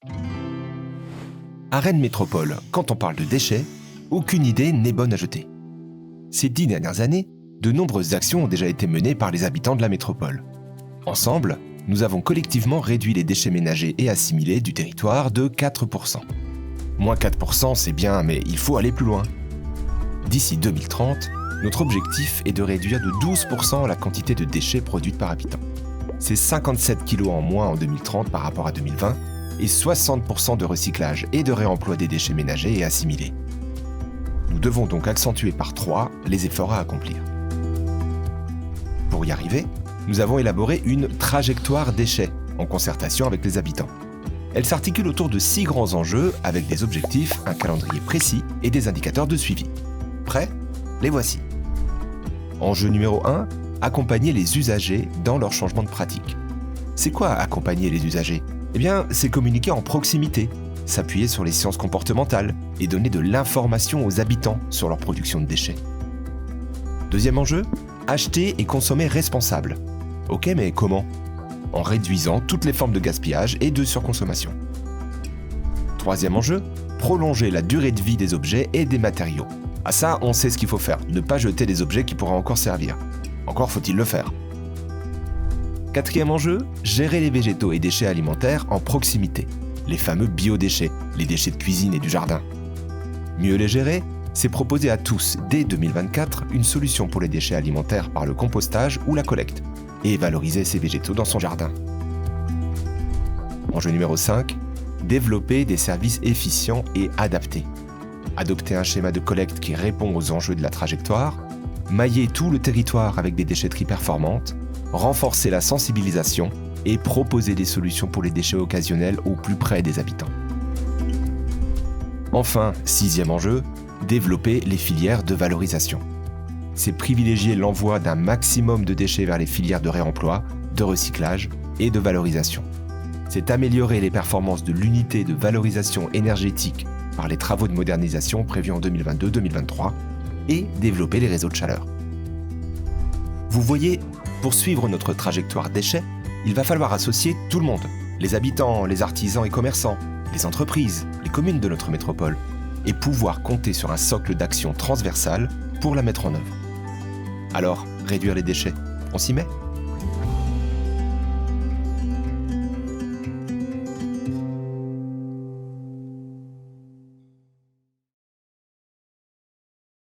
À Rennes Métropole, quand on parle de déchets, aucune idée n'est bonne à jeter. Ces 10 dernières années, de nombreuses actions ont déjà été menées par les habitants de la métropole. Ensemble, nous avons collectivement réduit les déchets ménagers et assimilés du territoire de 4%. Moins 4%, c'est bien, mais il faut aller plus loin. D'ici 2030, notre objectif est de réduire de 12% la quantité de déchets produite par habitant. C'est 57 kg en moins en 2030 par rapport à 2020 et 60% de recyclage et de réemploi des déchets ménagers et assimilés. Nous devons donc accentuer par 3 les efforts à accomplir. Pour y arriver, nous avons élaboré une trajectoire déchets en concertation avec les habitants. Elle s'articule autour de 6 grands enjeux avec des objectifs, un calendrier précis et des indicateurs de suivi. Prêts ? Les voici. Enjeu numéro 1, accompagner les usagers dans leur changement de pratique. C'est quoi accompagner les usagers ? Eh bien, c'est communiquer en proximité, s'appuyer sur les sciences comportementales et donner de l'information aux habitants sur leur production de déchets. Deuxième enjeu, acheter et consommer responsable. Ok, mais comment ? En réduisant toutes les formes de gaspillage et de surconsommation. Troisième enjeu, prolonger la durée de vie des objets et des matériaux. Ah ça, on sait ce qu'il faut faire, ne pas jeter des objets qui pourraient encore servir. Encore faut-il le faire. Quatrième enjeu, gérer les végétaux et déchets alimentaires en proximité. Les fameux biodéchets, les déchets de cuisine et du jardin. Mieux les gérer, c'est proposer à tous, dès 2024, une solution pour les déchets alimentaires par le compostage ou la collecte, et valoriser ces végétaux dans son jardin. Enjeu numéro 5, développer des services efficients et adaptés. Adopter un schéma de collecte qui répond aux enjeux de la trajectoire, mailler tout le territoire avec des déchetteries performantes, renforcer la sensibilisation et proposer des solutions pour les déchets occasionnels au plus près des habitants. Enfin, 6e enjeu, développer les filières de valorisation. C'est privilégier l'envoi d'un maximum de déchets vers les filières de réemploi, de recyclage et de valorisation. C'est améliorer les performances de l'unité de valorisation énergétique par les travaux de modernisation prévus en 2022-2023 et développer les réseaux de chaleur. Vous voyez, pour suivre notre trajectoire déchets, il va falloir associer tout le monde, les habitants, les artisans et commerçants, les entreprises, les communes de notre métropole, et pouvoir compter sur un socle d'action transversale pour la mettre en œuvre. Alors, réduire les déchets, on s'y met ?